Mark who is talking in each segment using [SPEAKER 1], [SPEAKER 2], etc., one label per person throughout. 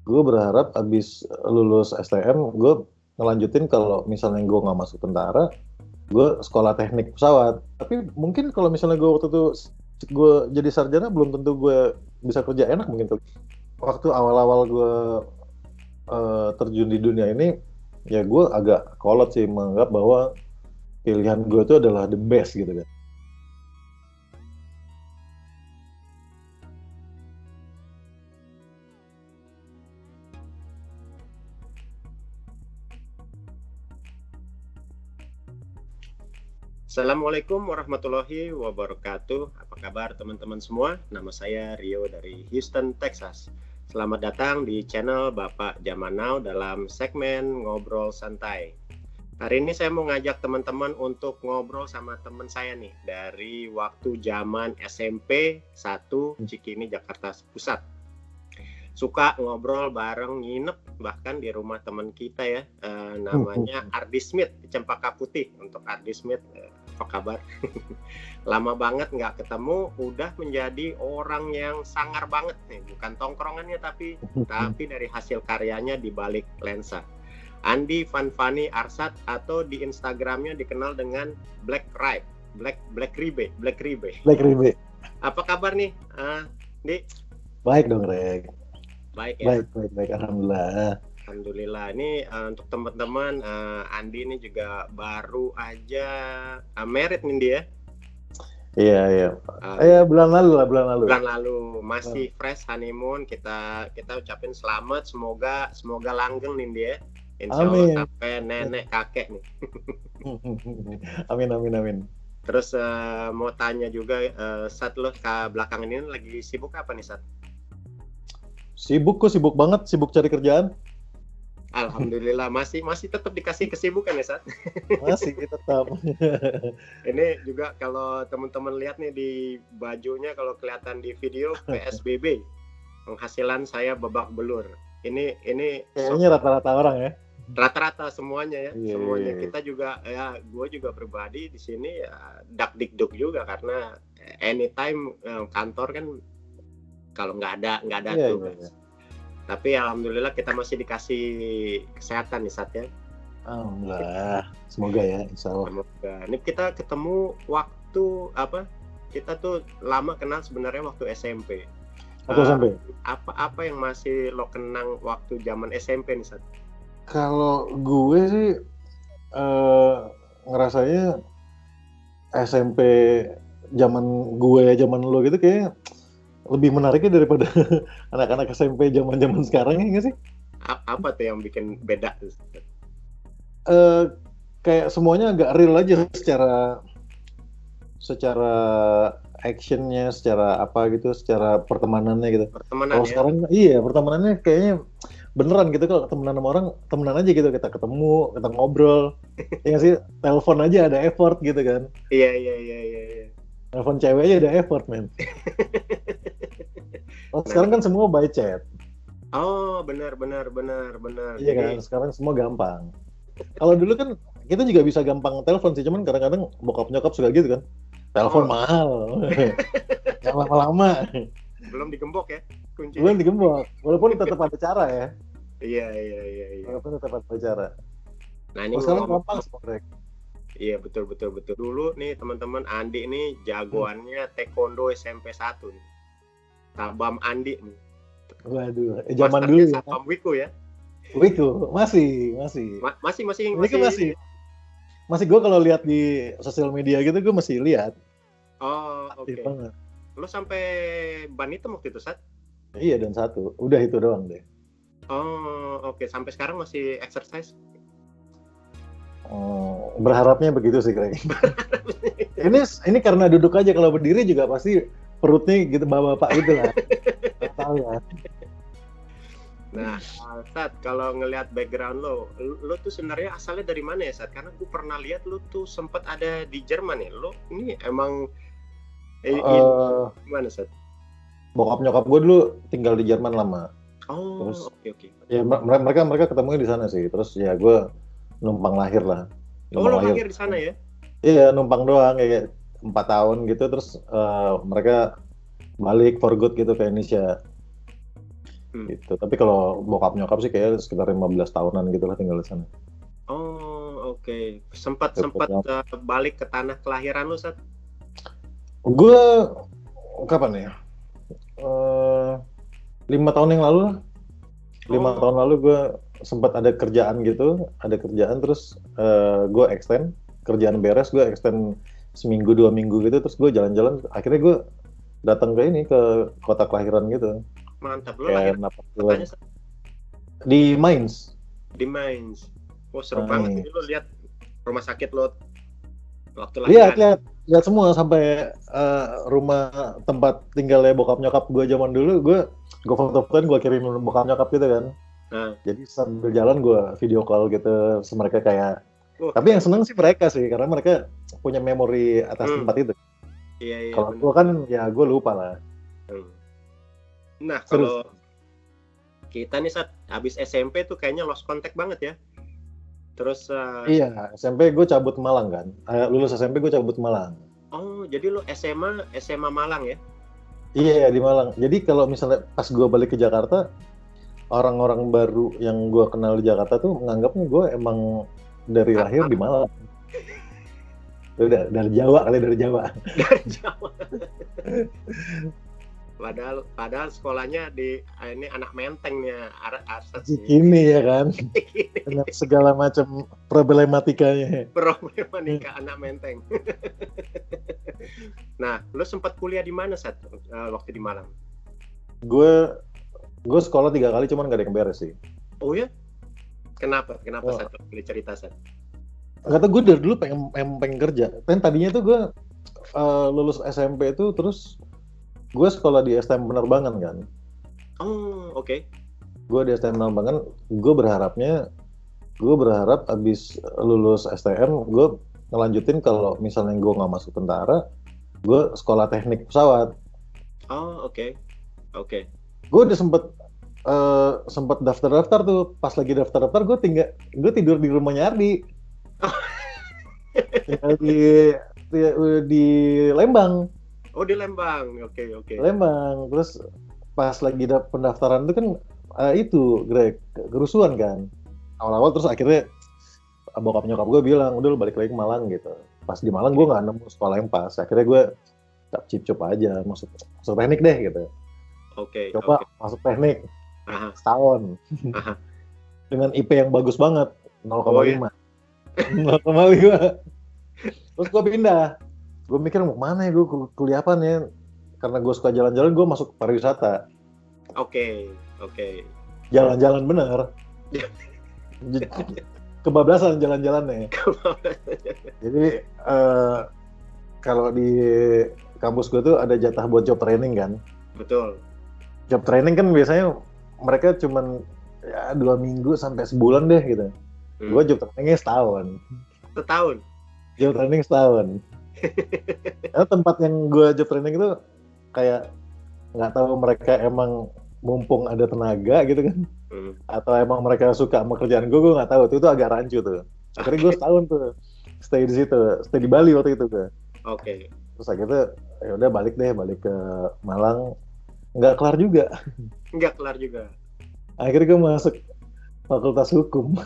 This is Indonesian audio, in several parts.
[SPEAKER 1] gue berharap abis lulus STM, gue ngelanjutin kalau misalnya gue nggak masuk tentara, gue sekolah teknik pesawat. Tapi mungkin kalau misalnya gue waktu itu gue jadi sarjana, belum tentu gue bisa kerja enak mungkin tuh. Waktu awal-awal gue terjun di dunia ini, ya gue agak kolot sih menganggap bahwa pilihan gue itu adalah the best gitu kan.
[SPEAKER 2] Assalamualaikum warahmatullahi wabarakatuh. Apa kabar teman-teman semua? Nama saya Rio dari Houston, Texas. Selamat datang di channel Bapak Zaman Now dalam segmen Ngobrol Santai. Hari ini saya mau ngajak teman-teman untuk ngobrol sama teman saya nih dari waktu zaman SMP 1 Cikini, Jakarta Pusat. Suka ngobrol bareng, nginep bahkan di rumah teman kita ya, namanya Ardi Smith, Cempaka Putih. Untuk Ardi Smith, apa kabar? Lama banget nggak ketemu, udah menjadi orang yang sangar banget nih, bukan tongkrongannya tapi dari hasil karyanya di balik lensa. Andi Fanfani Arsat, atau di Instagramnya dikenal dengan Black Ribe. Apa kabar nih, Di?
[SPEAKER 1] Baik dong, Rek.
[SPEAKER 2] Baik ya.
[SPEAKER 1] Baik. Alhamdulillah.
[SPEAKER 2] Ini untuk teman-teman, Andi ini juga baru aja married nih dia.
[SPEAKER 1] Iya. Bulan lalu.
[SPEAKER 2] Masih fresh honeymoon. Kita ucapin selamat, semoga langgeng nih dia. Insya Allah sampai nenek kakek nih.
[SPEAKER 1] Amin.
[SPEAKER 2] Terus mau tanya juga, Sat, lo belakangan ini lagi sibuk apa nih, Sat?
[SPEAKER 1] Sibuk banget, sibuk cari kerjaan.
[SPEAKER 2] Alhamdulillah, masih tetap dikasih kesibukan ya, Sat?
[SPEAKER 1] Masih tetap.
[SPEAKER 2] Ini juga kalau teman-teman lihat nih di bajunya, kalau kelihatan di video, PSBB, penghasilan saya babak belur. Ini
[SPEAKER 1] kayaknya rata-rata orang ya.
[SPEAKER 2] Rata-rata semuanya ya.
[SPEAKER 1] Yeah.
[SPEAKER 2] Semuanya kita juga ya, gue juga pribadi di sini ya dak-dikduk juga karena anytime kantor kan kalau nggak ada tugas. Yeah. Tapi alhamdulillah kita masih dikasih kesehatan nih, Sat ya.
[SPEAKER 1] Alhamdulillah. Semoga ya, insya Allah.
[SPEAKER 2] Semoga. Ini kita ketemu waktu apa? Kita tuh lama kenal sebenarnya waktu SMP.
[SPEAKER 1] SMP.
[SPEAKER 2] Apa yang masih lo kenang waktu zaman SMP nih, Sat?
[SPEAKER 1] Kalau gue sih ngerasanya SMP zaman lo gitu kayak lebih menariknya daripada anak-anak SMP zaman sekarang ya nggak sih?
[SPEAKER 2] Apa tuh yang bikin beda?
[SPEAKER 1] Kayak semuanya agak real aja secara actionnya, secara apa gitu, secara pertemanannya gitu. Kalau sekarang pertemanannya kayaknya beneran gitu. Kalau temenan sama orang, temenan aja gitu, kita ketemu, kita ngobrol. Ya sih, telepon aja ada effort gitu kan.
[SPEAKER 2] Iya.
[SPEAKER 1] Telepon cewek aja ada effort, men. Sekarang kan semua by chat.
[SPEAKER 2] Oh, benar.
[SPEAKER 1] Iya kan, sekarang semua gampang. Kalau dulu kan kita juga bisa gampang telepon sih, cuman kadang-kadang bokap nyokap suka gitu kan. Telepon mahal. Yang lama-lama.
[SPEAKER 2] Belum digembok ya kuncinya.
[SPEAKER 1] Belum digembok, walaupun tetap ada cara ya.
[SPEAKER 2] Iya.
[SPEAKER 1] Walaupun tetap ada cara.
[SPEAKER 2] Nah, ini
[SPEAKER 1] sekarang gampang sebenarnya.
[SPEAKER 2] Iya, betul. Dulu nih teman-teman, Andi ini jagoannya taekwondo SMP 1 nih. Tabam Andi nih.
[SPEAKER 1] Waduh, zaman dulu ya.
[SPEAKER 2] Tabam Wiku ya.
[SPEAKER 1] Wiku, masih. Masih gue kalau lihat di sosial media gitu, gue masih lihat.
[SPEAKER 2] Oh, oke.
[SPEAKER 1] Banget.
[SPEAKER 2] Lo sampai ban hitam waktu itu, Sat?
[SPEAKER 1] Iya, dan 1. Udah itu doang deh.
[SPEAKER 2] Oh, oke. Sampai sekarang masih exercise?
[SPEAKER 1] Berharapnya begitu sih, Greg. ini karena duduk aja, kalau berdiri juga pasti perutnya gitu, bapak-bapak gitu lah. Tahu ya.
[SPEAKER 2] Nah, Sat, kalau ngelihat background lo tuh sebenarnya asalnya dari mana ya, Sat? Karena gue pernah lihat lo tuh sempat ada di Jerman ya. Lo ini emang gimana, Sat?
[SPEAKER 1] Bokap nyokap gue dulu tinggal di Jerman lama.
[SPEAKER 2] Oh, oke.
[SPEAKER 1] Ya mereka ketemunya di sana sih. Terus ya gue numpang lahir lah.
[SPEAKER 2] Lo lahir di sana ya?
[SPEAKER 1] Iya, numpang doang kayak 4 tahun gitu. Terus mereka balik for good gitu ke Indonesia. Gitu. Tapi kalau bokap nyokap sih kayak sekitar 15 tahunan gitu lah tinggal di sana.
[SPEAKER 2] Oh, oke. Sempat
[SPEAKER 1] Cukup
[SPEAKER 2] sempat
[SPEAKER 1] lama.
[SPEAKER 2] balik ke tanah kelahiran lu, Sat?
[SPEAKER 1] Gue kapan ya? Eh, 5 tahun yang lalu lah. 5 tahun
[SPEAKER 2] Oh,
[SPEAKER 1] lalu gue sempat ada kerjaan gitu, terus gue extend, kerjaan beres, gue extend seminggu 2 minggu gitu, terus gue jalan-jalan, akhirnya gue datang ke ini, ke kota kelahiran gitu,
[SPEAKER 2] mantap. Lu lahir
[SPEAKER 1] kayak napak
[SPEAKER 2] kotanya,
[SPEAKER 1] tilas.
[SPEAKER 2] Sat?
[SPEAKER 1] Di Mainz.
[SPEAKER 2] Di Mainz. Oh, seru banget
[SPEAKER 1] Mainz.
[SPEAKER 2] ini lu lihat rumah sakit lo waktu
[SPEAKER 1] Lihat,
[SPEAKER 2] lahiran.
[SPEAKER 1] lihat, lihat semua sampai rumah tempat tinggalnya bokap nyokap gue zaman dulu, gue foto-fotoin, gue kirim bokap nyokap gitu kan.
[SPEAKER 2] Nah,
[SPEAKER 1] Jadi sambil jalan gue video call gitu, terus mereka kayak. Tapi yang
[SPEAKER 2] keren.
[SPEAKER 1] seneng sih mereka sih, karena mereka punya memori atas
[SPEAKER 2] Hmm,
[SPEAKER 1] tempat itu.
[SPEAKER 2] iya iya
[SPEAKER 1] Kalau
[SPEAKER 2] benar.
[SPEAKER 1] gue kan, ya gue lupa lah.
[SPEAKER 2] Hmm. Nah,
[SPEAKER 1] Terus,
[SPEAKER 2] kalau kita nih saat habis SMP tuh kayaknya lost contact banget ya. Terus
[SPEAKER 1] iya, SMP gue cabut ke Malang kan. Lulus SMP gue cabut ke Malang.
[SPEAKER 2] oh, jadi lu SMA Malang ya?
[SPEAKER 1] Iya, di Malang. Jadi kalau misalnya pas gue balik ke Jakarta, orang-orang baru yang gue kenal di Jakarta tuh menganggapnya gue emang dari lahir di Malang. Udah, dari Jawa kali, dari Jawa.
[SPEAKER 2] Dari Jawa. Padahal sekolahnya di ini anak mentengnya Arsat sih.
[SPEAKER 1] Gini ya kan, dengan segala macam problematikanya.
[SPEAKER 2] Problematika anak menteng. Nah, lu sempat kuliah di mana saat waktu di Malang?
[SPEAKER 1] Gue sekolah 3 kali, cuman gak ada yang beres sih.
[SPEAKER 2] Oh ya? Kenapa
[SPEAKER 1] Oh,
[SPEAKER 2] Sat? Boleh cerita Sat?
[SPEAKER 1] nggak tahu, gue dari dulu pengen kerja. Kan tadinya tuh gue lulus SMP itu, terus gue sekolah di STM penerbangan kan.
[SPEAKER 2] Oh, oke.
[SPEAKER 1] Gue di STM penerbangan, gue berharap abis lulus STM, gue ngelanjutin kalau misalnya gue nggak masuk tentara, gue sekolah teknik pesawat.
[SPEAKER 2] Oh, oke. Oke.
[SPEAKER 1] Gue udah sempet daftar-daftar tuh. Pas lagi daftar-daftar, gue tidur di rumahnya Ardi. Tinggal di Lembang.
[SPEAKER 2] Oh, di Lembang. Oke, oke.
[SPEAKER 1] Lembang. Terus pas lagi pendaftaran itu kan itu Greg, kerusuhan kan. Awal-awal, terus akhirnya bokap nyokap gue bilang, udah lu balik lagi ke Malang gitu. Pas di Malang gue nggak nemu sekolah yang pas. Akhirnya gue cip-cip aja, masuk teknik deh gitu.
[SPEAKER 2] Oke,
[SPEAKER 1] Coba
[SPEAKER 2] oke.
[SPEAKER 1] masuk teknik
[SPEAKER 2] Aha,
[SPEAKER 1] setahun
[SPEAKER 2] aha.
[SPEAKER 1] dengan IP yang bagus banget,
[SPEAKER 2] Oh ya.
[SPEAKER 1] 0,5. 0,5. Terus gue pindah. Gue mikir mau mana ya, gue kuliah apa nih? Karena gue suka jalan-jalan, gue masuk pariwisata.
[SPEAKER 2] Oke, oke.
[SPEAKER 1] Jalan-jalan bener. Kebablasan jalan-jalannya. Jadi kalau di kampus gue tuh ada jatah buat job training kan.
[SPEAKER 2] Betul.
[SPEAKER 1] Job training kan biasanya mereka cuman ya 2 minggu sampai sebulan deh gitu. Gue job trainingnya setahun.
[SPEAKER 2] Setahun.
[SPEAKER 1] Job training setahun. Karena tempat yang gue job training itu kayak nggak tahu mereka emang mumpung ada tenaga gitu kan, atau emang mereka suka sama kerjaan gue nggak tahu. Itu agak rancu tuh. Akhirnya gue setahun tuh stay di situ, stay di Bali waktu itu gue.
[SPEAKER 2] Oke.
[SPEAKER 1] Terus akhirnya ya udah balik ke Malang, nggak kelar juga.
[SPEAKER 2] Nggak kelar juga.
[SPEAKER 1] Akhirnya gue masuk Fakultas Hukum.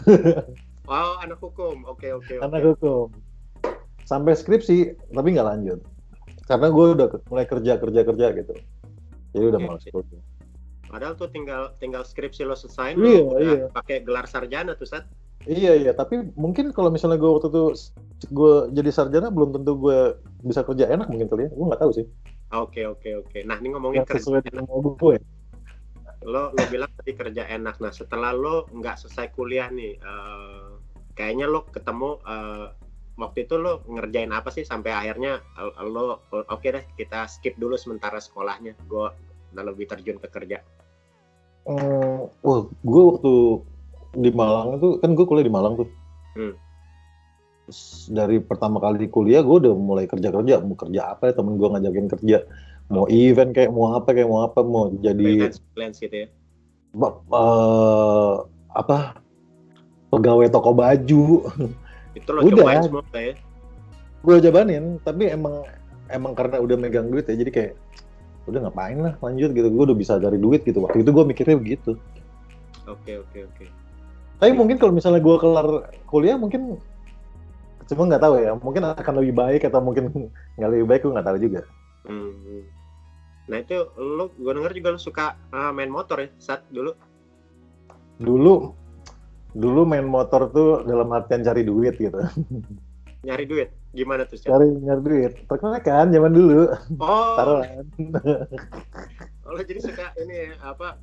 [SPEAKER 2] Oh, anak hukum. Oke, oke, oke.
[SPEAKER 1] Anak hukum. Sampai skripsi, tapi nggak lanjut. Karena gue udah mulai kerja gitu. Jadi udah malas kuliah.
[SPEAKER 2] Padahal tuh tinggal skripsi lo selesai,
[SPEAKER 1] Iya,
[SPEAKER 2] lo udah
[SPEAKER 1] iya.
[SPEAKER 2] pakai gelar sarjana tuh, Sat.
[SPEAKER 1] Iya, tapi mungkin kalau misalnya gue waktu itu gue jadi sarjana, belum tentu gue bisa kerja enak mungkin kali ya. Gue nggak tahu sih.
[SPEAKER 2] Oke. Nah, ini ngomongin
[SPEAKER 1] Nggak
[SPEAKER 2] kerja
[SPEAKER 1] sesuai
[SPEAKER 2] enak.
[SPEAKER 1] dengan mau gue.
[SPEAKER 2] Lo bilang tadi kerja enak. Nah, setelah lo nggak selesai kuliah nih, kayaknya lo ketemu waktu itu lo ngerjain apa sih sampai akhirnya lo oke deh kita skip dulu sementara sekolahnya. Gue udah lebih terjun ke kerja.
[SPEAKER 1] Gue waktu di Malang itu kan gue kuliah di Malang tuh. Dari pertama kali kuliah gue udah mulai kerja. Mau kerja apa ya, temen gue ngajakin kerja. Mau event kayak mau apa, mau jadi
[SPEAKER 2] freelance gitu ya.
[SPEAKER 1] Pegawai toko baju.
[SPEAKER 2] Itu lo cobain semua ya?
[SPEAKER 1] Gue jabanin, tapi emang karena udah megang duit ya, jadi kayak udah ngapain lah lanjut gitu, gue udah bisa cari duit gitu. Waktu itu gue mikirnya begitu.
[SPEAKER 2] Oke.
[SPEAKER 1] Tapi mungkin kalau misalnya gue kelar kuliah mungkin, cuma nggak tahu ya, mungkin akan lebih baik atau mungkin nggak lebih baik, gue nggak tahu juga.
[SPEAKER 2] Nah itu gue denger juga lu suka main motor ya saat dulu.
[SPEAKER 1] Dulu main motor tuh dalam artian cari duit gitu.
[SPEAKER 2] Nyari duit gimana tuh?
[SPEAKER 1] Nyari duit, terkenal kan zaman dulu.
[SPEAKER 2] Oh,
[SPEAKER 1] Taruhan.
[SPEAKER 2] lo jadi suka ini ya, apa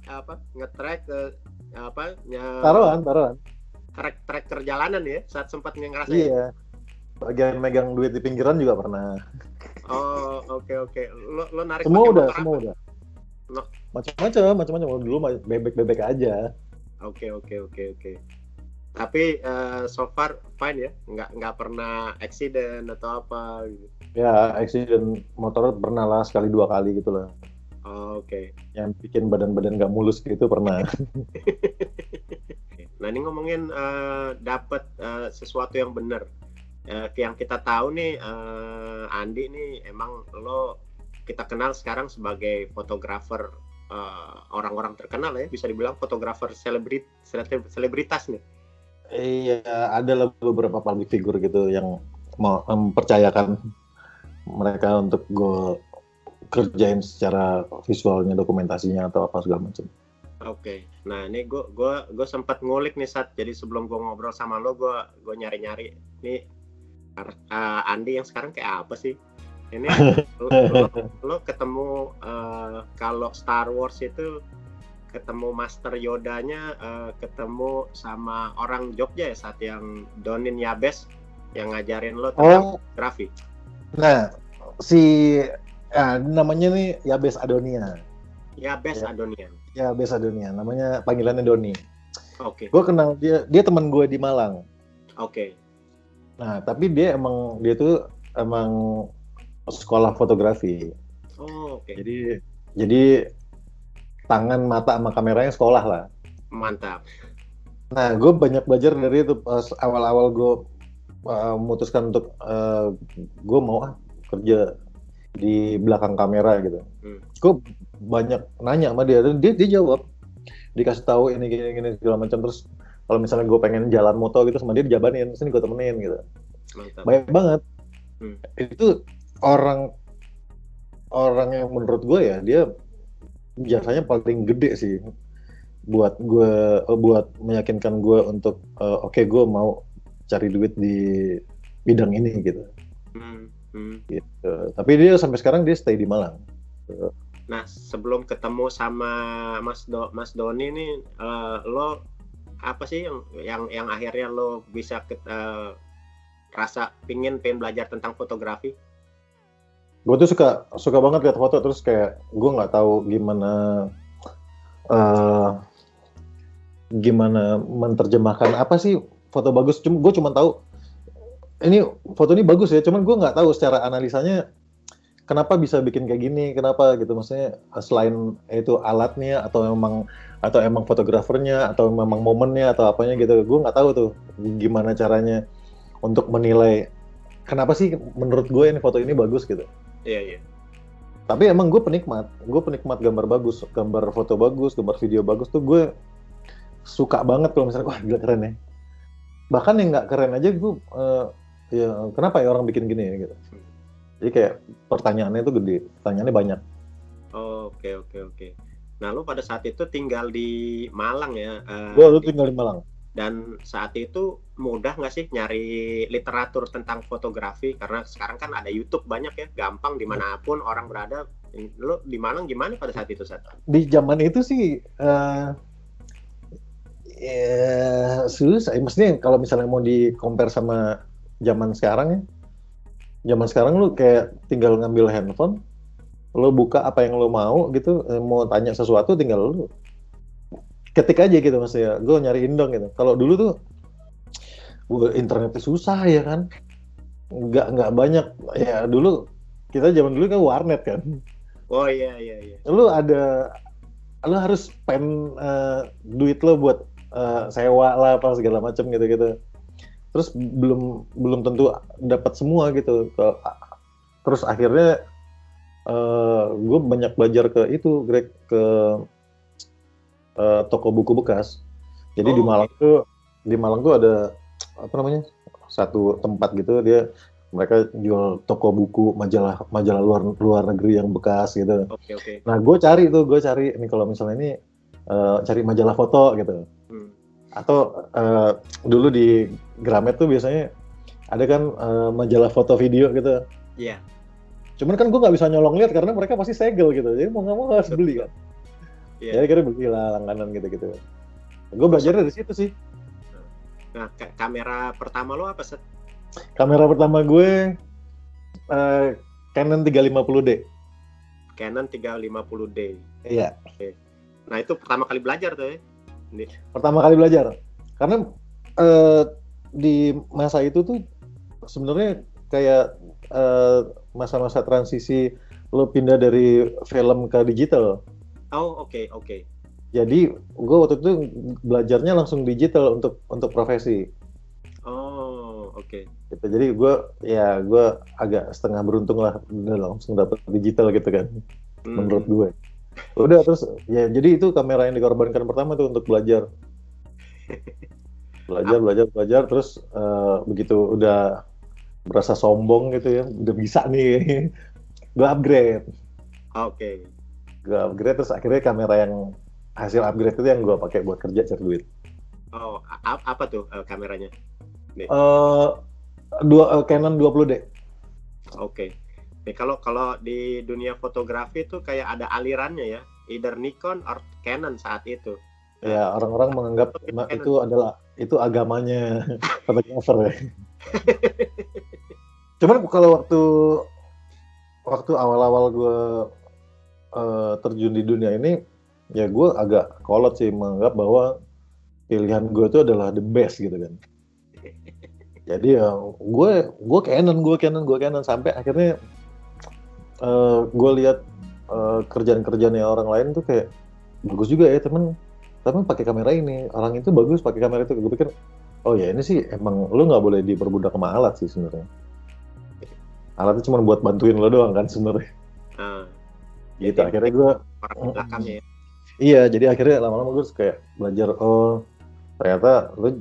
[SPEAKER 2] nge-track ke
[SPEAKER 1] Taruhan.
[SPEAKER 2] track perjalanan ya saat sempat ngerasain.
[SPEAKER 1] Iya. Bagian megang duit di pinggiran juga pernah.
[SPEAKER 2] Oh, oke. Lo narik
[SPEAKER 1] Semua
[SPEAKER 2] pakai
[SPEAKER 1] udah,
[SPEAKER 2] motor
[SPEAKER 1] semua
[SPEAKER 2] apa?
[SPEAKER 1] udah.
[SPEAKER 2] No.
[SPEAKER 1] Macam-macam. Dulu bebek aja.
[SPEAKER 2] Oke. Tapi so far fine ya, nggak pernah accident atau apa gitu.
[SPEAKER 1] Ya, accident motor pernah lah, sekali 2 kali gitu lah.
[SPEAKER 2] Oh, oke.
[SPEAKER 1] Yang bikin badan nggak mulus gitu pernah.
[SPEAKER 2] Nah ini ngomongin dapat sesuatu yang benar. Yang kita tahu nih, Andi nih emang lo kita kenal sekarang sebagai fotografer orang-orang terkenal ya, bisa dibilang fotografer selebritas nih.
[SPEAKER 1] Iya, ada beberapa public figure gitu yang mau mempercayakan mereka untuk gue kerjain secara visualnya, dokumentasinya atau apa segala macam.
[SPEAKER 2] Oke. Nah ini gue sempat ngulik nih saat, jadi sebelum gue ngobrol sama lo, gue nyari nih Andi yang sekarang kayak apa sih? Ini lo ketemu kalau Star Wars itu ketemu Master Yoda-nya, ketemu sama orang Jogja ya saat yang Donin Yabes yang ngajarin lo tentang fotografi.
[SPEAKER 1] Nah, namanya nih Yabes Adonia.
[SPEAKER 2] Yabes Adonia. Namanya panggilannya Doni. Oke.
[SPEAKER 1] Gue kenal dia teman gue di Malang.
[SPEAKER 2] Oke.
[SPEAKER 1] Nah, tapi dia tuh emang sekolah fotografi.
[SPEAKER 2] Oh, oke.
[SPEAKER 1] Jadi tangan, mata, sama kameranya sekolah lah.
[SPEAKER 2] Mantap.
[SPEAKER 1] Nah, gue banyak belajar dari itu pas awal-awal gue memutuskan untuk gue mau kerja di belakang kamera gitu. Gue banyak nanya sama dia, dan dia jawab, dikasih tahu ini gini segala macam. Terus kalau misalnya gue pengen jalan moto gitu sama dia, dijabanin, sini gue temenin gitu.
[SPEAKER 2] Mantap.
[SPEAKER 1] Baik banget. Itu orang yang menurut gue ya, dia jasanya paling gede sih buat meyakinkan gue untuk oke, gue mau cari duit di bidang ini gitu. Gitu. Tapi dia sampai sekarang dia stay di Malang.
[SPEAKER 2] Nah, sebelum ketemu sama Mas Doni nih, lo apa sih yang akhirnya lo bisa rasa pengen belajar tentang fotografi?
[SPEAKER 1] Gue tuh suka banget lihat foto, terus kayak gue nggak tahu gimana menerjemahkan apa sih foto bagus. Gue cuma tahu ini foto ini bagus ya, cuman gue nggak tahu secara analisanya kenapa bisa bikin kayak gini, kenapa gitu. Maksudnya selain itu alatnya atau emang fotografernya atau memang momennya atau apanya gitu, gue nggak tahu tuh gimana caranya untuk menilai kenapa sih menurut gue ini foto ini bagus gitu.
[SPEAKER 2] Iya.
[SPEAKER 1] Tapi emang gue penikmat gambar bagus, gambar foto bagus, gambar video bagus tuh gue suka banget kalau misalnya, wah gila keren ya. Bahkan yang nggak keren aja gue, ya kenapa ya orang bikin gini ya gitu. Jadi kayak pertanyaannya itu gede, pertanyaannya banyak.
[SPEAKER 2] Oke. Nah lu pada saat itu tinggal di Malang ya?
[SPEAKER 1] Gue tinggal di Malang.
[SPEAKER 2] Dan saat itu mudah nggak sih nyari literatur tentang fotografi? Karena sekarang kan ada YouTube banyak ya, gampang dimanapun orang berada. Lo di Malang gimana pada saat itu, Sat?
[SPEAKER 1] Di zaman itu sih susah. Maksudnya kalau misalnya mau di-compare sama zaman sekarang ya, zaman sekarang lu kayak tinggal ngambil handphone, lo buka apa yang lo mau gitu, mau tanya sesuatu tinggal lo ketik aja gitu, maksudnya gue nyariin dong gitu. Kalau dulu tuh internetnya susah ya kan, nggak banyak ya. Dulu kita zaman dulu kan warnet kan.
[SPEAKER 2] Oh iya.
[SPEAKER 1] Lo harus spend duit lo buat sewa lah apa segala macam gitu. Terus belum tentu dapat semua gitu. Terus akhirnya Gue banyak belajar ke itu, Greg, ke toko buku bekas. Jadi di
[SPEAKER 2] Oh,
[SPEAKER 1] Malang
[SPEAKER 2] oke.
[SPEAKER 1] tuh ada apa namanya, satu tempat gitu, mereka jual toko buku, majalah majalah luar luar negeri yang bekas gitu.
[SPEAKER 2] Oke, oke.
[SPEAKER 1] Nah, gue cari ini kalau misalnya ini cari majalah foto gitu.
[SPEAKER 2] Hmm.
[SPEAKER 1] Atau dulu di Gramet tuh biasanya ada kan majalah foto video gitu.
[SPEAKER 2] Iya,
[SPEAKER 1] Cuman kan gue nggak bisa nyolong lihat karena mereka pasti segel gitu. Jadi mau nggak mau harus
[SPEAKER 2] betul,
[SPEAKER 1] beli
[SPEAKER 2] betul.
[SPEAKER 1] kan.
[SPEAKER 2] Iya,
[SPEAKER 1] Ya
[SPEAKER 2] iya.
[SPEAKER 1] akhirnya belilah langganan gitu-gitu. Gue
[SPEAKER 2] Oh,
[SPEAKER 1] belajar dari situ sih.
[SPEAKER 2] Nah, kamera pertama lo apa, Set?
[SPEAKER 1] Kamera pertama gue eh, Canon 350D.
[SPEAKER 2] Canon 350D.
[SPEAKER 1] Iya.
[SPEAKER 2] Oke. Nah, itu pertama kali belajar tuh ya.
[SPEAKER 1] Pertama kali belajar. Karena eh, di masa itu tuh sebenarnya kayak masa-masa transisi lo pindah dari film ke digital.
[SPEAKER 2] Oh, oke, oke.
[SPEAKER 1] Jadi gue waktu itu belajarnya langsung digital untuk profesi.
[SPEAKER 2] Oh, oke.
[SPEAKER 1] Gitu. Jadi gue agak setengah beruntung lah udah langsung dapet digital gitu kan, menurut
[SPEAKER 2] Hmm.
[SPEAKER 1] gue. Udah terus ya jadi itu kamera yang dikorbankan pertama tuh untuk belajar belajar terus begitu udah berasa sombong gitu ya udah bisa nih gue upgrade
[SPEAKER 2] Oke.
[SPEAKER 1] terus akhirnya kamera yang hasil upgrade itu yang gue pakai buat kerja cari duit.
[SPEAKER 2] Oh, apa tuh kameranya? Nih.
[SPEAKER 1] eh Canon 20D.
[SPEAKER 2] Oke. Nih, kalau di dunia fotografi tuh kayak ada alirannya ya, either Nikon or Canon saat itu. Nah,
[SPEAKER 1] Ya orang-orang menganggap
[SPEAKER 2] Canon.
[SPEAKER 1] itu agamanya fotografer ya. Cuman kalau waktu awal-awal gue terjun di dunia ini, ya gue agak kolot sih menganggap bahwa pilihan gue itu adalah the best gitu kan. Jadi ya gue Canon sampai akhirnya gue lihat kerjaan-kerjaannya orang lain tuh kayak bagus juga ya temen pakai kamera ini, orang itu bagus pakai kamera itu. Gue pikir oh ya ini sih emang lu nggak boleh diperbudak sama alat sih sebenarnya. Alatnya cuma buat bantuin lo doang kan sebenarnya.
[SPEAKER 2] Nah,
[SPEAKER 1] Gitu
[SPEAKER 2] jadi
[SPEAKER 1] akhirnya gue
[SPEAKER 2] orang di belakangnya ya.
[SPEAKER 1] iya, jadi akhirnya lama-lama gue kayak belajar, oh ternyata lu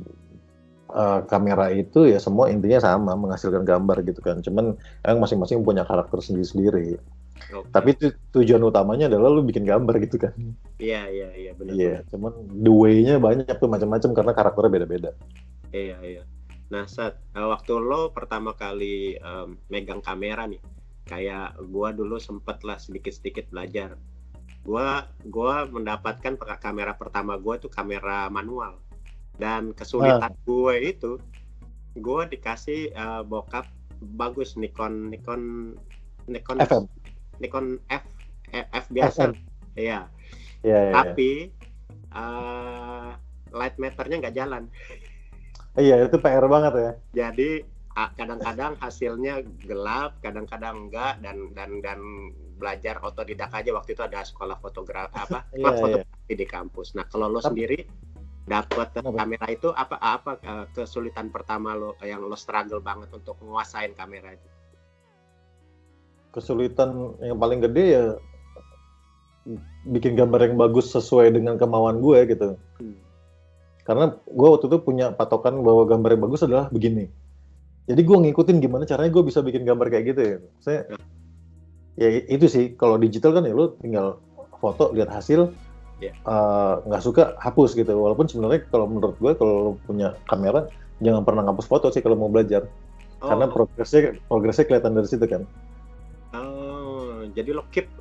[SPEAKER 1] kamera itu ya semua intinya sama, menghasilkan gambar gitu kan. Cuman emang masing-masing punya karakter sendiri-sendiri.
[SPEAKER 2] Oke.
[SPEAKER 1] Tapi tujuan utamanya adalah lu bikin gambar gitu kan.
[SPEAKER 2] Iya, iya, benar.
[SPEAKER 1] Iya, cuman the way-nya banyak tuh macam-macam karena karakternya beda-beda.
[SPEAKER 2] Iya. Nah, waktu lo pertama kali megang kamera nih, kayak gua dulu sempet lah sedikit-sedikit belajar. Gua mendapatkan kamera pertama gua tuh kamera manual. Dan kesulitan gue itu, gue dikasih bokap bagus Nikon
[SPEAKER 1] FM.
[SPEAKER 2] Nikon F biasa, iya.
[SPEAKER 1] Iya.
[SPEAKER 2] Tapi light meternya nggak jalan.
[SPEAKER 1] Iya, itu PR banget ya.
[SPEAKER 2] Jadi kadang-kadang hasilnya gelap, kadang-kadang enggak, dan belajar otodidak aja. Waktu itu ada sekolah fotografi fotografi di kampus. Nah, kalau lo sendiri dapat kamera itu apa kesulitan pertama lo yang lo struggle banget untuk menguasain kamera itu?
[SPEAKER 1] Kesulitan yang paling gede ya bikin gambar yang bagus sesuai dengan kemauan gue gitu. Karena gue waktu itu punya patokan bahwa gambar yang bagus adalah begini. Jadi gue ngikutin gimana caranya gue bisa bikin gambar kayak gitu ya. Ya itu sih, kalau digital kan ya lo tinggal foto, lihat hasil, nggak suka hapus gitu. Walaupun sebenarnya kalau menurut gue kalau lo punya kamera jangan pernah hapus foto sih kalau mau belajar. Karena progresnya kelihatan dari situ kan.
[SPEAKER 2] Jadi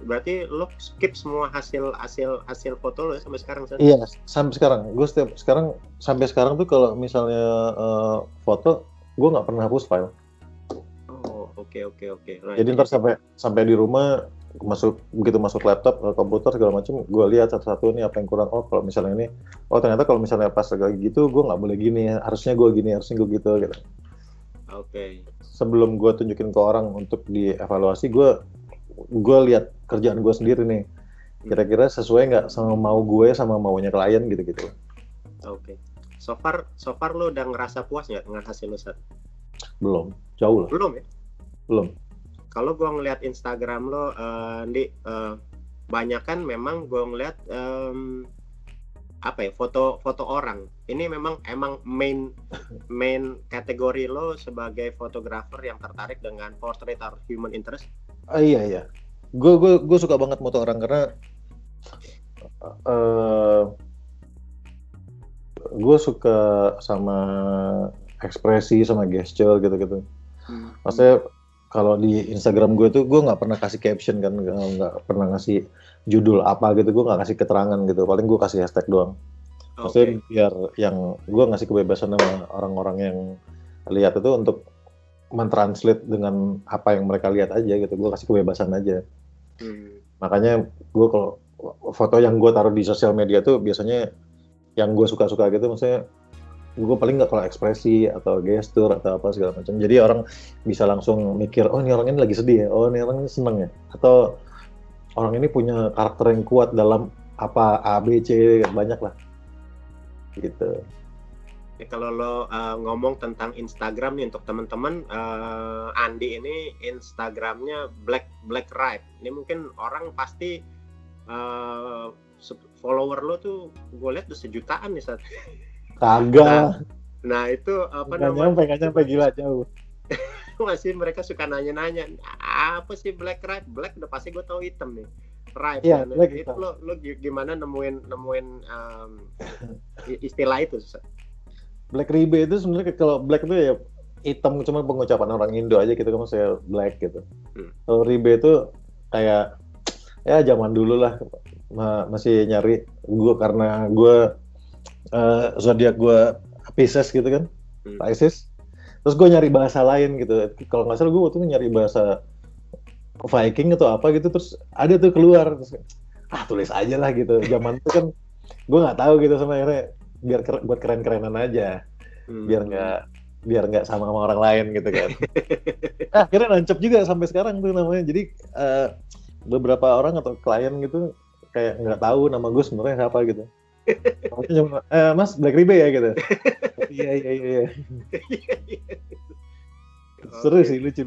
[SPEAKER 2] berarti lo skip semua hasil foto lo sampai sekarang?
[SPEAKER 1] Iya, sampai sekarang. Gue sampai sekarang tuh kalau misalnya foto, gue nggak pernah hapus file.
[SPEAKER 2] Oh, oke. Nah,
[SPEAKER 1] jadi ntar sampai di rumah begitu masuk laptop, komputer segala macam, gue lihat satu-satu nih apa yang kurang. Oh kalau misalnya ini, ternyata kalau misalnya pas lagi gitu, gue nggak boleh gini. Harusnya gue gini, harusnya gue gitu.
[SPEAKER 2] Oke.
[SPEAKER 1] Sebelum gue tunjukin ke orang untuk dievaluasi, gue lihat kerjaan gue sendiri nih, kira-kira sesuai nggak sama mau gue sama maunya klien gitu.
[SPEAKER 2] Oke. So far lo udah ngerasa puas nggak dengan hasil lo, Sat?
[SPEAKER 1] Belum, jauh lah.
[SPEAKER 2] Belum ya?
[SPEAKER 1] Belum.
[SPEAKER 2] kalau gue ngeliat Instagram lo, Di, banyak kan memang gue ngeliat apa ya, foto-foto orang. Ini emang main kategori lo sebagai fotografer yang tertarik dengan portrait or human interest.
[SPEAKER 1] Iya iya. Gue suka banget moto orang karena gue suka sama ekspresi sama gesture gitu-gitu. Maksudnya kalau di Instagram gue tuh gue nggak pernah kasih caption kan, nggak pernah ngasih judul apa gitu, gue nggak kasih keterangan gitu. Paling gue kasih hashtag doang. Maksudnya biar yang gue ngasih kebebasan sama orang-orang yang lihat itu untuk mentranslate dengan apa yang mereka lihat aja gitu. Gue kasih kebebasan aja. Makanya gue kalau foto yang gue taruh di sosial media tuh biasanya yang gue suka-suka gitu, maksudnya gue paling nggak kalau ekspresi atau gestur atau apa segala macam. Jadi orang bisa langsung mikir, oh ini orang ini lagi sedih ya, oh ini orang ini seneng ya, atau orang ini punya karakter yang kuat dalam apa A B C, banyak lah gitu.
[SPEAKER 2] Ya, kalau lo ngomong tentang Instagram nih untuk teman-teman, Andi ini Instagramnya Black Ripe. Ini mungkin orang pasti follower lo tuh gue lihat udah 1 jutaan nih saat.
[SPEAKER 1] Kagak.
[SPEAKER 2] Nah itu apa
[SPEAKER 1] namanya? Nggak nyampe gila jauh.
[SPEAKER 2] Masih mereka suka nanya-nanya, apa sih Black Ripe? Black udah pasti gue tahu hitam nih. Ripe.
[SPEAKER 1] Iya,
[SPEAKER 2] Nah,
[SPEAKER 1] Black
[SPEAKER 2] itu
[SPEAKER 1] hitam.
[SPEAKER 2] lo gimana nemuin istilah itu?
[SPEAKER 1] Black Ribe itu sebenarnya kalau Black itu ya hitam, cuma pengucapan orang Indo aja gitu kan, saya Black gitu. Kalau Ribe itu kayak ya zaman dulu lah, masih nyari gue karena gue zodiak gue Pisces gitu kan, Pisces. Terus gue nyari bahasa lain gitu. Kalau nggak salah gue waktu itu nyari bahasa Viking atau apa gitu, terus ada tuh keluar. Terus, tulis aja lah gitu. Zaman itu kan gue nggak tahu gitu, sama akhirnya biar buat keren-kerenan aja, biar nggak sama orang lain gitu kan. Akhirnya nancep juga sampai sekarang tuh namanya. Jadi beberapa orang atau klien gitu kayak nggak tahu nama gue sebenarnya siapa gitu. Mas Black Ribe ya gitu. Iya. Seru sih, lucu.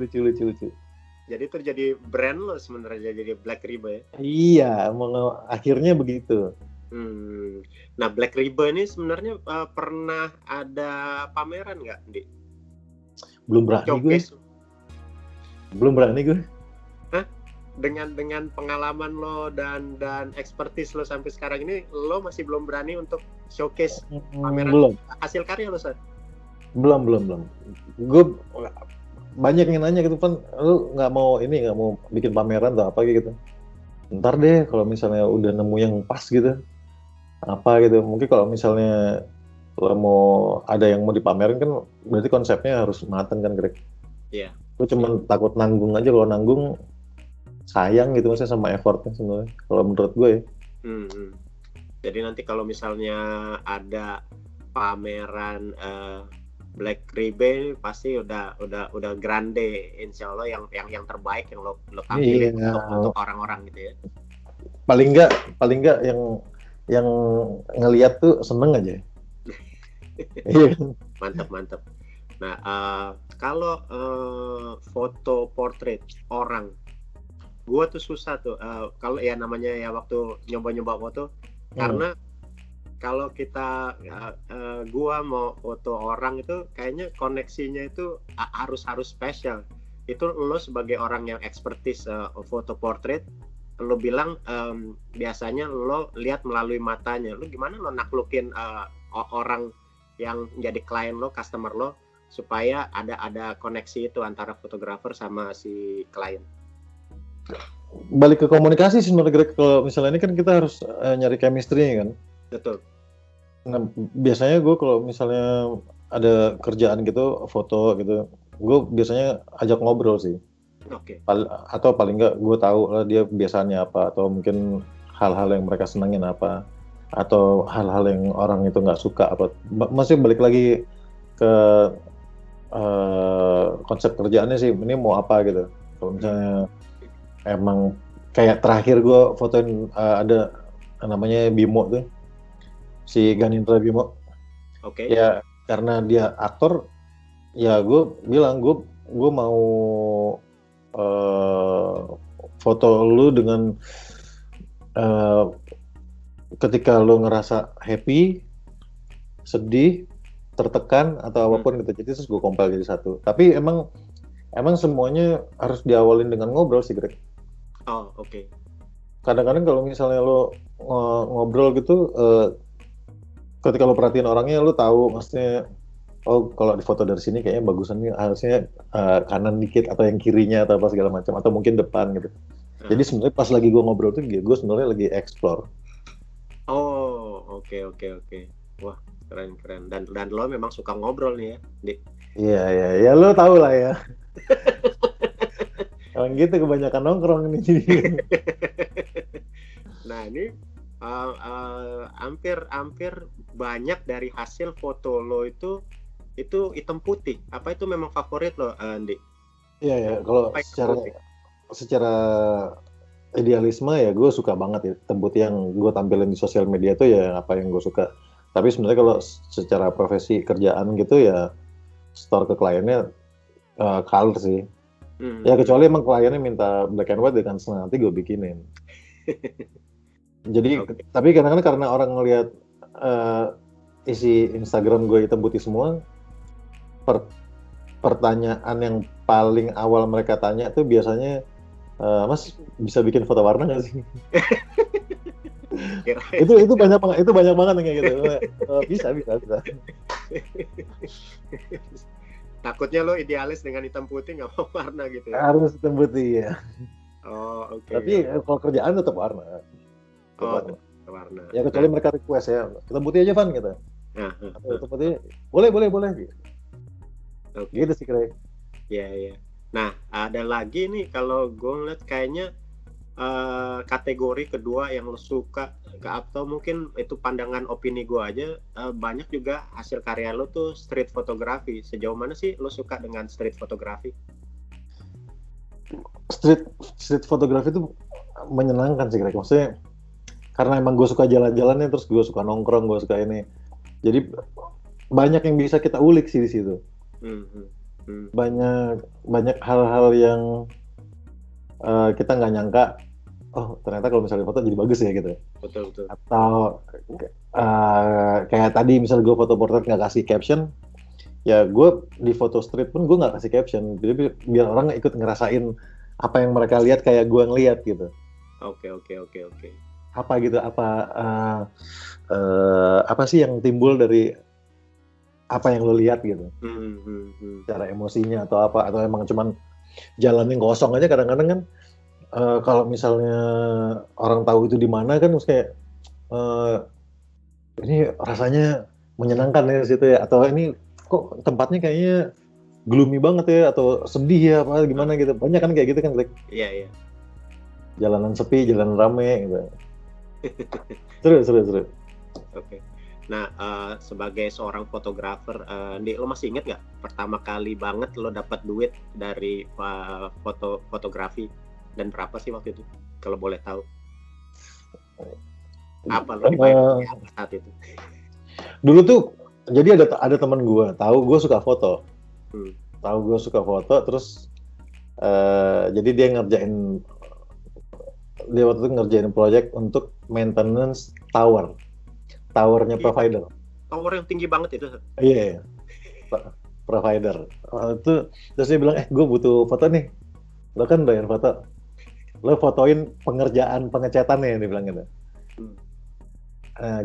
[SPEAKER 2] Jadi itu jadi brand lo sebenarnya, jadi Black Ribe ya?
[SPEAKER 1] Iya, akhirnya begitu.
[SPEAKER 2] Nah Black Ribe ini sebenarnya pernah ada pameran nggak, Di?
[SPEAKER 1] Belum berani gue.
[SPEAKER 2] Hah? Dengan pengalaman lo dan expertise lo sampai sekarang ini, lo masih belum berani untuk showcase pameran
[SPEAKER 1] belum.
[SPEAKER 2] Hasil karya lo, Sat?
[SPEAKER 1] Belum. Gue banyak yang nanya gitu kan, lu nggak mau bikin pameran atau apa gitu. Ntar deh kalau misalnya udah nemu yang pas gitu, apa gitu. Mungkin kalau misalnya lo mau ada yang mau dipamerin kan, berarti konsepnya harus matang kan, Greg.
[SPEAKER 2] Iya.
[SPEAKER 1] Gue cuma takut nanggung aja, kalau nanggung sayang gitu maksudnya sama effortnya sebenarnya. Kalau menurut gue ya.
[SPEAKER 2] Jadi nanti kalau misalnya ada pameran Black Ribe pasti udah grande, insya Allah yang terbaik yang lo tampilin untuk orang-orang gitu ya.
[SPEAKER 1] Paling nggak yang ngelihat tuh seneng aja.
[SPEAKER 2] Mantap. Nah kalau foto portrait orang, gue tuh susah tuh kalau ya namanya ya waktu nyoba foto, karena kalau kita gua mau foto orang itu kayaknya koneksinya itu harus spesial. Itu lo sebagai orang yang expertise foto portrait, lo bilang biasanya lo lihat melalui matanya. Lo gimana lo naklukin orang yang jadi klien lo, customer lo, supaya ada koneksi itu antara fotografer sama si klien?
[SPEAKER 1] Balik ke komunikasi sebenarnya. Kalau misalnya ini kan kita harus nyari chemistry-nya kan.
[SPEAKER 2] Betul.
[SPEAKER 1] Nah, biasanya gue kalau misalnya ada kerjaan gitu, foto gitu, gue biasanya ajak ngobrol sih.
[SPEAKER 2] Oke.
[SPEAKER 1] Atau paling nggak gue tahu lah dia biasanya apa, atau mungkin hal-hal yang mereka senangin apa, atau hal-hal yang orang itu nggak suka apa. Masih balik lagi ke konsep kerjaannya sih, ini mau apa gitu. Kalau misalnya emang kayak terakhir gue fotoin ada namanya Bimo tuh, si Ganindra Bimo.
[SPEAKER 2] Oke.
[SPEAKER 1] Ya karena dia aktor, ya gue bilang gue mau eh, foto lu dengan eh, ketika lu ngerasa happy, sedih, tertekan atau apapun gitu. Jadi terus gue compile jadi satu. Tapi emang semuanya harus diawalin dengan ngobrol sih, Greg.
[SPEAKER 2] Oh, oke.
[SPEAKER 1] Kadang-kadang kalau misalnya lo ngobrol gitu, ketika lo perhatiin orangnya, lo tahu maksudnya, oh kalau di foto dari sini kayaknya bagusan nih, harusnya kanan dikit atau yang kirinya atau apa segala macam, atau mungkin depan gitu. Jadi sebenarnya pas lagi gue ngobrol tuh, gue sebenarnya lagi explore.
[SPEAKER 2] Oh, oke. Wah, keren. Dan lo memang suka ngobrol nih ya, Di.
[SPEAKER 1] Iya, lo tau lah ya. Emang gitu kebanyakan nongkrong nih.
[SPEAKER 2] Nah, ini hampir banyak dari hasil foto lo itu hitam putih. Apa itu memang favorit lo, Andi?
[SPEAKER 1] Iya, kalau secara idealisme ya gue suka banget ya hitam putih yang gue tampilin di sosial media tuh ya apa yang gue suka. Tapi sebenarnya kalau secara profesi kerjaan gitu ya store ke kliennya color sih. Ya kecuali emang kliennya minta black and white dengan senang nanti gue bikinin. Jadi tapi kadang-kadang karena orang ngelihat isi Instagram gue hitam putih semua, pertanyaan yang paling awal mereka tanya tuh biasanya, Mas bisa bikin foto warna nggak sih? itu banyak banget yang kayak gitu. Bisa.
[SPEAKER 2] Takutnya lo idealis dengan hitam putih nggak mau warna gitu ya?
[SPEAKER 1] Harus hitam putih ya.
[SPEAKER 2] Oh, oke.
[SPEAKER 1] Tapi kalau kerjaan tetap warna.
[SPEAKER 2] Warna.
[SPEAKER 1] Ya kecuali mereka request ya, hitam putih aja Van gitu. Hitam putih boleh gitu. Okay. Gitu sih kira.
[SPEAKER 2] Iya. Nah, ada lagi nih kalau gue ngeliat kayaknya kategori kedua yang lo suka, atau mungkin itu pandangan opini gue aja, banyak juga hasil karya lo tuh street photography. Sejauh mana sih lo suka dengan street photography?
[SPEAKER 1] Street photography itu menyenangkan sih kira. Maksudnya karena emang gue suka jalan-jalannya, terus gue suka nongkrong, gue suka ini. Jadi banyak yang bisa kita ulik sih di situ. Banyak hal-hal yang kita nggak nyangka, oh ternyata kalau misalnya foto jadi bagus ya gitu.
[SPEAKER 2] Betul.
[SPEAKER 1] Atau kayak tadi misalnya gue foto portrait nggak kasih caption, ya gue di foto street pun gue nggak kasih caption, jadi biar orang ikut ngerasain apa yang mereka lihat kayak gue ngeliat gitu.
[SPEAKER 2] Oke.
[SPEAKER 1] Apa gitu, apa sih yang timbul dari apa yang lo lihat gitu, cara emosinya atau apa, atau emang cuman jalannya kosong aja. Kadang-kadang kan kalau misalnya orang tahu itu di mana kan, kayak ini rasanya menyenangkan ya situ ya, atau ini kok tempatnya kayaknya gloomy banget ya, atau sedih ya apa gimana gitu. Banyak kan kayak gitu kan, Greg.
[SPEAKER 2] Iya.
[SPEAKER 1] Jalanan sepi, jalanan rame gitu. Seru.
[SPEAKER 2] Oke. Nah, sebagai seorang fotografer, Ndi, lo masih inget nggak pertama kali banget lo dapat duit dari fotografi, dan berapa sih waktu itu? Kalau boleh tahu. Apa lo dibayar saat itu?
[SPEAKER 1] Dulu tuh jadi ada teman gue, tahu gue suka foto. Terus jadi dia waktu itu ngerjain project untuk maintenance towernya provider.
[SPEAKER 2] Tower yang tinggi banget itu?
[SPEAKER 1] Iya. Provider. Itu terus dia bilang, gue butuh foto nih. Lo kan bayar foto. Lo fotoin pengecatannya, dia bilang gitu.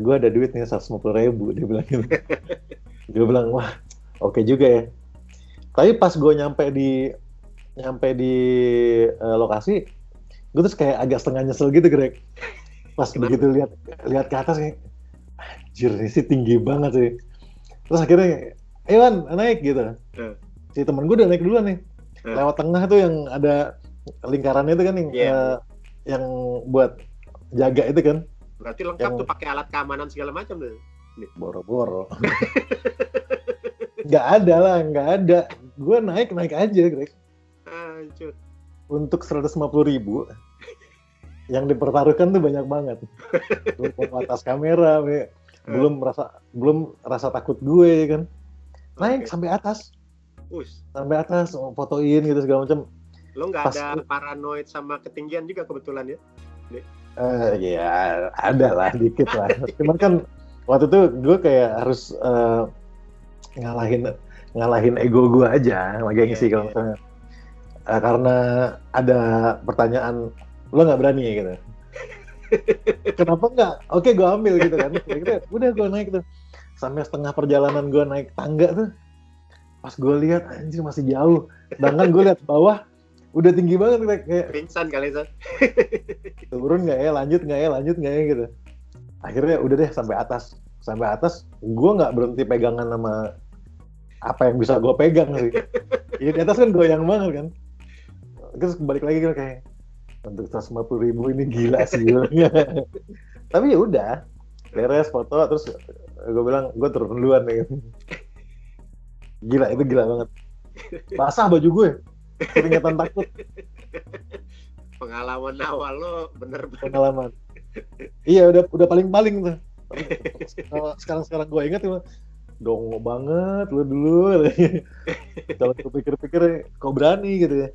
[SPEAKER 1] Gue ada duit nih 150.000, dia bilang gitu. Gue bilang, wah oke juga ya. Tapi pas gue nyampe di lokasi, gue terus kayak agak setengah nyesel gitu, Greg. Pas begitu lihat ke atas kayak, anjir ini sih tinggi banget sih. Terus akhirnya, Wan naik gitu. Si temen gue udah naik duluan nih. Lewat tengah tuh yang ada lingkarannya itu kan, yang buat jaga itu kan.
[SPEAKER 2] Berarti lengkap tuh, pakai alat keamanan segala macam tuh.
[SPEAKER 1] Boro-boro. Nggak ada. Gue naik aja, Greg.
[SPEAKER 2] Hancur.
[SPEAKER 1] Untuk 150.000 yang dipertaruhkan tuh banyak banget. Belum atas kamera, belum rasa takut gue kan. Naik sampai atas. Sampai atas fotoin gitu segala macam.
[SPEAKER 2] Lo nggak
[SPEAKER 1] Pas
[SPEAKER 2] ada paranoid sama ketinggian juga kebetulan ya?
[SPEAKER 1] ya ada lah dikit lah. Cuman kan waktu itu gue kayak harus ngalahin ego gue aja, gengsi kalau misalnya. Karena ada pertanyaan, lo nggak berani ya gitu. Kenapa nggak? Oke, gue ambil gitu kan. Udah gue naik tuh. Sampai setengah perjalanan gue naik tangga tuh. Pas gue lihat, anjir masih jauh. Sedangkan gue lihat bawah, udah tinggi banget kayak
[SPEAKER 2] Pingsan kali itu.
[SPEAKER 1] turun nggak ya, lanjut nggak ya gitu. Akhirnya udah deh sampai atas, gue nggak berhenti pegangan sama apa yang bisa gue pegang sih. Ya, di atas kan goyang banget kan. Terus balik lagi kan kayak untuk 150.000 ini gila sih. Tapi ya udah, beres foto terus gue bilang gue turun duluan nih. Gila, itu gila banget. Basah baju gue, keringetan takut.
[SPEAKER 2] Pengalaman awal lo bener-bener.
[SPEAKER 1] Pengalaman. Iya, udah paling-paling tuh. Sekarang gue ingat tuh, dongo banget lu dulu. Kalau gue pikir-pikir kok berani gitu ya.